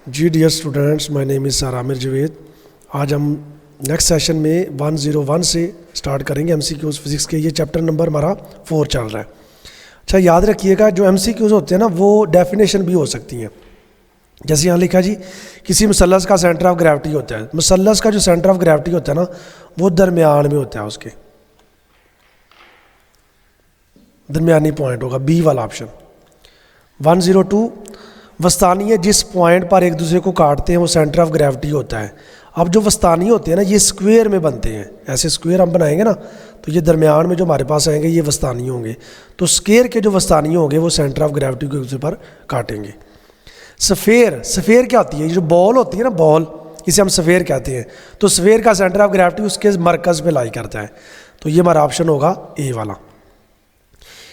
Ji dear students, my name is sir Aamir Javed. आज हम next session में 101 से स्टार्ट करेंगे एमसीक्यूज़ फिज़िक्स के। ये चैप्टर नंबर हमारा 4 चल रहा है। अच्छा, याद रखिएगा जो एमसीक्यूज़ होते हैं ना वो डेफिनेशन भी हो सकती हैं। जैसे यहाँ लिखा जी, किसी मुसल्लस का सेंटर ऑफ ग्रेविटी होता है। मुसल्लस का जो सेंटर ऑफ ग्रेविटी होता है ना वो दरमियान में होता है, उसके दरमियानी पॉइंट होगा, बी वाला ऑप्शन। 102 वस्तानीय जिस पॉइंट पर एक दूसरे को काटते हैं वो सेंटर ऑफ ग्रेविटी होता है। अब जो वस्तानी होते हैं ना ये स्क्वायर में बनते हैं, ऐसे स्क्वायर हम बनाएंगे ना तो ये दरमियान में जो हमारे पास आएंगे ये वस्तानी होंगे। तो स्क्वायर के जो वस्तानी होंगे वो सेंटर ऑफ ग्रेविटी को एक दूसरे पर काटेंगे। सफ़ेयर क्या होती है? ये जो बॉल होती है ना, बॉल, इसे हम सफ़ेयर कहते हैं। तो सफ़ेयर का सेंटर ऑफ ग्रेविटी उसके मरकज़ पे लाई करता है। तो ये हमारा ऑप्शन होगा ए वाला।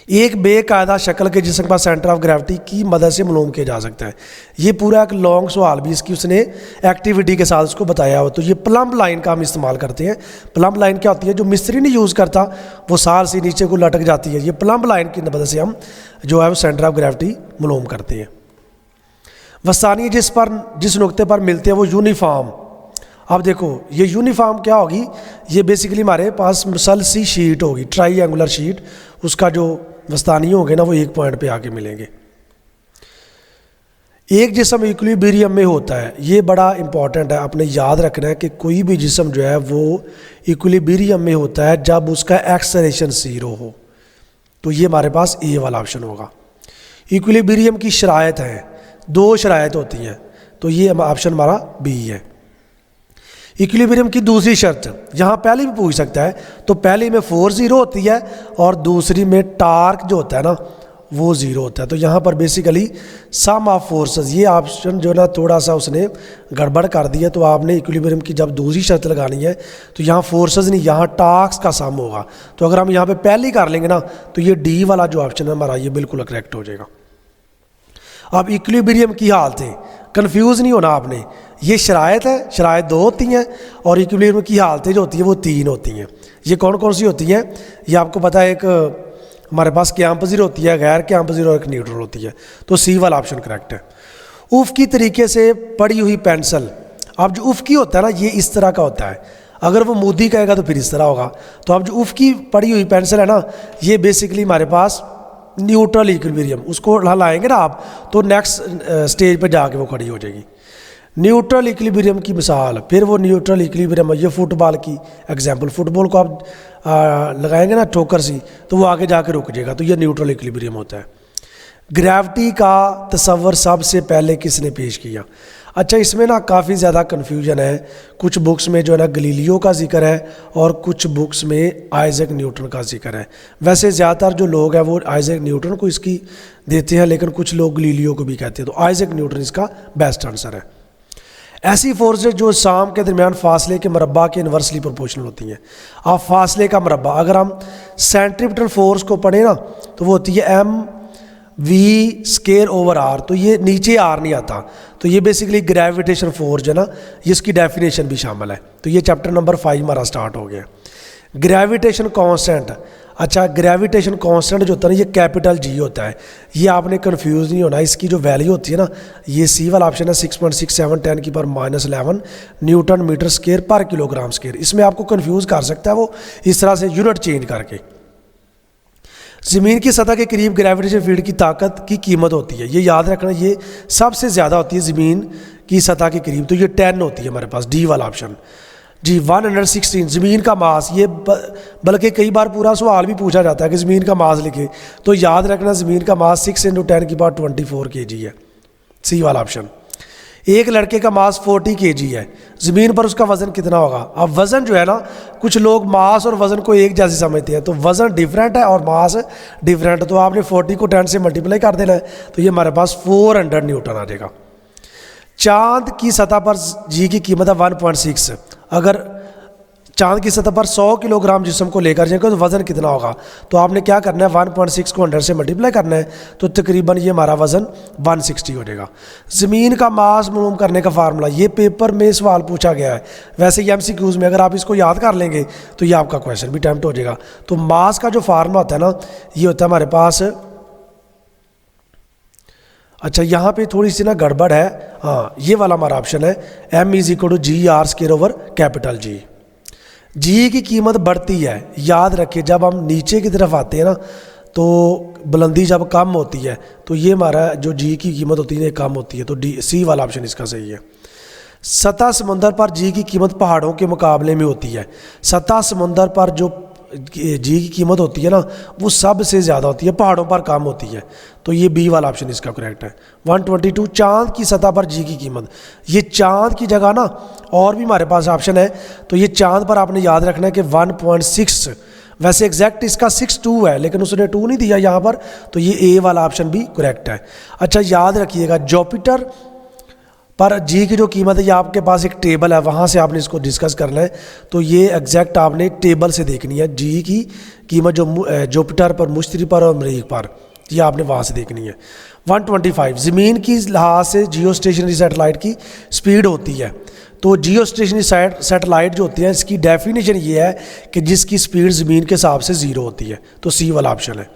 एक बेकायदा शक्ल के जिस्म का सेंटर ऑफ ग्रेविटी की मदद से मालूम किया जा सकता है। ये पूरा एक लॉन्ग सवाल भी इसकी उसने एक्टिविटी के साथ उसको बताया हो। तो ये प्लम्ब लाइन का हम इस्तेमाल करते हैं। प्लम्ब लाइन क्या होती है? जो मिस्त्री नहीं यूज़ करता वो साल से नीचे को लटक जाती है। ये प्लम्ब लाइन की मदद से हम जो है वो सेंटर ऑफ ग्रेविटी मालूम करते हैं। वस्तानी जिस नुक्ते पर मिलते हैं वो यूनिफॉर्म। अब देखो ये यूनिफॉर्म क्या होगी? ये बेसिकली हमारे पास मुसलसी शीट होगी, ट्राईएंगुलर शीट। उसका जो वस्तानी होंगे ना वो एक पॉइंट पे आके मिलेंगे। एक जिस्म इक्विलिब्रियम में होता है। ये बड़ा इंपॉर्टेंट है, आपने याद रखना है कि कोई भी जिस्म जो है वो इक्विलिब्रियम में होता है जब उसका एक्सेलरेशन 0 हो। तो ये हमारे पास ए वाला ऑप्शन होगा। इक्विलिब्रियम की शराइत है, 2 शराइत होती हैं, तो ये ऑप्शन हमारा बी है। इक्विलिब्रियम की दूसरी शर्त यहाँ पहले भी पूछ सकता है। तो पहले में फोर्स 0 होती है और दूसरी में टार्क जो होता है ना वो 0 होता है। तो यहाँ पर बेसिकली सम ऑफ फोर्सेस, ये ऑप्शन जो ना थोड़ा सा उसने गड़बड़ कर दिया। तो आपने इक्विलिब्रियम की जब दूसरी शर्त लगानी है तो यहाँ फोर्सेस नहीं, यहाँ टार्क्स का सम होगा। तो अगर हम यहाँ पे पहले ही कर लेंगे ना तो ये डी वाला जो ऑप्शन है हमारा ये बिल्कुल करेक्ट हो जाएगा। अब इक्विलिब्रियम की हालतें, कंफ्यूज नहीं होना आपने। ये शराइत है, शराइत 2 होती हैं और इक्विलिब्रियम की हालतें जो होती हैं वो 3 होती हैं। ये कौन कौन सी होती हैं? ये आपको पता है, एक हमारे पास कैंप ज़ीरो होती है, गैर कैंप ज़ीरो और एक न्यूट्रल होती है। तो सी वाला ऑप्शन करेक्ट है। उफ़की तरीके से पड़ी हुई पेंसिल। अब जो उफ़की होता है ना ये इस तरह का होता है, अगर वो मोदी कहेगा तो फिर इस तरह होगा। तो अब जो उफ़की पड़ी हुई पेंसिल है ना ये बेसिकली हमारे पास न्यूट्रल इक्विलिब्रियम, उसको लाएंगे ना आप तो नेक्स्ट स्टेज पे जाके वो खड़ी हो जाएगी। न्यूट्रल इक्विलिब्रियम की मिसाल, फिर वो न्यूट्रल इक्विलिब्रियम, ये फुटबॉल की एग्जांपल, फुटबॉल को आप लगाएंगे ना ठोकर सी तो वो आगे जाके रुक जाएगा। तो ये न्यूट्रल इक्विलिब्रियम होता है। ग्रेविटी का तस्वर सबसे पहले किसने पेश किया? अच्छा, इसमें ना काफ़ी ज़्यादा कन्फ्यूजन है। कुछ बुक्स में जो है ना गलीलियो का जिक्र है और कुछ बुक्स में आइजैक न्यूटन का जिक्र है। वैसे ज़्यादातर जो लोग हैं वो आइजैक न्यूटन को इसकी देते हैं, लेकिन कुछ लोग गलीलियो को भी कहते हैं। तो आइजैक न्यूटन इसका बेस्ट आंसर है। ऐसी फोर्सेज जो शाम के दरमियान फासले के मरबा के इन्वर्सली प्रोपोर्शनल होती हैं। अब फासले का मरबा, अगर हम सेंट्रीपिटल फोर्स को पढ़ें ना तो वो होती है mv²/r। तो ये नीचे r नहीं आता। तो ये बेसिकली ग्रेविटेशन फोर्स जो है ना इसकी डेफिनेशन भी शामिल है। तो ये चैप्टर नंबर 5 हमारा स्टार्ट हो गया। Gravitation constant. अच्छा, ग्रेविटेशन कांस्टेंट जो होता है ना ये कैपिटल G होता है। ये आपने कंफ्यूज नहीं होना। इसकी जो वैल्यू होती है ना ये सी वाला ऑप्शन है 6.67 10⁻11 न्यूटन मीटर स्क्वायर पर किलोग्राम स्क्वायर। इसमें आपको कंफ्यूज कर सकता है वो इस तरह से यूनिट चेंज करके। ज़मीन की सतह के करीब ग्रेविटेशन फील्ड की ताकत की कीमत होती है, ये याद रखना, ये सबसे ज़्यादा होती है ज़मीन की सतह के करीब। तो ये 10 होती है हमारे पास, डी वाला ऑप्शन। जी 116 ज़मीन का मास, ये बल्कि कई बार पूरा सवाल भी पूछा जाता है कि ज़मीन का मास लिखे। तो याद रखना ज़मीन का मास 6 × 10⁻24 kg है, सी वाला ऑप्शन। एक लड़के का मास 40 kg है, ज़मीन पर उसका वज़न कितना होगा? अब वज़न जो है ना कुछ लोग मास और वज़न को एक जैसे समझते हैं। तो वज़न डिफरेंट है और मास डिफरेंट है। तो आपने 40 को 10 से मल्टीप्लाई कर देना है तो ये हमारे पास 400 न्यूटन आ जाएगा। चांद की सतह पर जी की कीमत है 1.6। अगर चांद की सतह पर 100 किलोग्राम जिस्म को लेकर जाएंगे तो वज़न कितना होगा? तो आपने क्या करना है 1.6 को 100 से मल्टीप्लाई करना है तो तकरीबन ये हमारा वज़न 160 हो जाएगा। ज़मीन का मास मालूम करने का फार्मूला, ये पेपर में सवाल पूछा गया है। वैसे ही MCQs में अगर आप इसको याद कर लेंगे तो ये आपका क्वेश्चन भी अटेम्प्ट हो जाएगा। तो मास का जो फार्मूला होता है ना ये होता है हमारे पास अच्छा यहाँ पे थोड़ी सी ना गड़बड़ है, हाँ, ये वाला हमारा ऑप्शन है, m is equal to G R square over capital G. G की कीमत बढ़ती है, याद रखिए जब हम नीचे की तरफ आते हैं ना तो बुलंदी जब कम होती है तो ये हमारा जो जी की कीमत होती है कम होती है, तो डी सी वाला ऑप्शन इसका सही है। सतह समुंदर पर जी की कीमत पहाड़ों के मुकाबले में होती है। सतह समुंदर पर जो जी की कीमत होती है ना वो सबसे ज़्यादा होती है, पहाड़ों पर कम होती है, तो ये बी वाला ऑप्शन इसका करेक्ट है। 122 चांद की सतह पर जी की कीमत, ये चांद की जगह ना और भी हमारे पास ऑप्शन है, तो ये चांद पर आपने याद रखना है कि 1.6, वैसे एग्जैक्ट इसका 62 है लेकिन उसने 2 नहीं दिया यहाँ पर, तो ये ए वाला ऑप्शन भी करेक्ट है। अच्छा याद रखिएगा जुपिटर पर जी की जो कीमत है ये आपके पास एक टेबल है, वहाँ से आपने इसको डिस्कस करना है, तो ये एग्जैक्ट आपने टेबल से देखनी है जी की कीमत जो जुपिटर पर, मुश्तरी पर और मरीख पर, ये आपने वहाँ से देखनी है। 125 ज़मीन की लिहाज से जियो स्टेशनरी सैटेलाइट की स्पीड होती है, तो जियो स्टेशनरी सैटेलाइट जो होती है इसकी डेफिनेशन ये है कि जिसकी स्पीड ज़मीन के हिसाब से 0 होती है, तो सी वाला ऑप्शन है।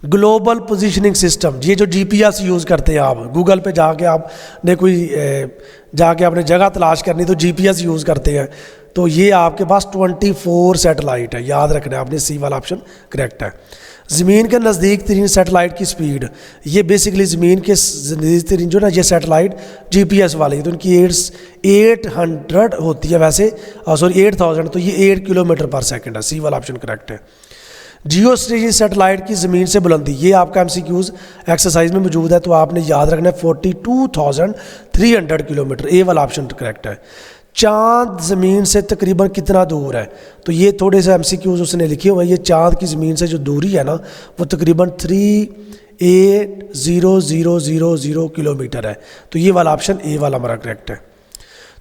ग्लोबल पोजीशनिंग सिस्टम, ये जो जीपीएस यूज़ करते हैं आप, गूगल पे जाके आपने कोई जाके आपने जगह तलाश करनी तो जीपीएस यूज़ करते हैं, तो ये आपके पास 24 सैटेलाइट है, याद रखना है आपने, सी वाला ऑप्शन करेक्ट है। ज़मीन के नज़दीक तरीन सैटेलाइट की स्पीड, ये बेसिकली ज़मीन के नज़दीक तरीन जो ना ये सैटेलाइट जीपीएस वाले, तो उनकी 800 होती है वैसे, सॉरी 8000, तो ये 8 किलोमीटर पर सेकंड है, सी वाला ऑप्शन करेक्ट है। जियो स्टेशनरी सैटेलाइट की ज़मीन से बुलंदी, ये आपका एमसीक्यूज़ एक्सरसाइज में मौजूद है, तो आपने याद रखना है 42,300 किलोमीटर, ए वाला ऑप्शन करेक्ट है। चांद ज़मीन से तकरीबन कितना दूर है, तो ये थोड़े से एमसीक्यूज़ उसने लिखे हुए हैं, ये चांद की ज़मीन से जो दूरी है ना वो तकरीबन 380,000 किलोमीटर है, तो ये वाला ऑप्शन ए वाला हमारा करेक्ट है।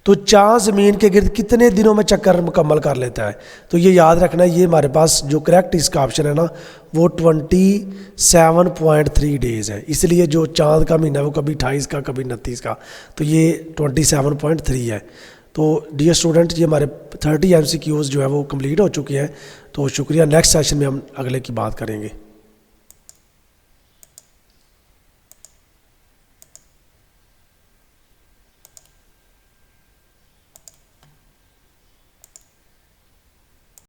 तो चांद ज़मीन के गिर्द कितने दिनों में चक्कर मुकम्मल कर लेता है, तो ये याद रखना है, ये हमारे पास जो करेक्ट इसका ऑप्शन है ना वो 27.3 डेज़ है, इसलिए जो चांद का महीना है वो कभी 28 का कभी 29 का, तो ये 27.3 है। तो डियर स्टूडेंट, ये हमारे 30 MCQs जो है वो कंप्लीट हो चुके हैं, तो शुक्रिया। नेक्स्ट सेशन में हम अगले की बात करेंगे।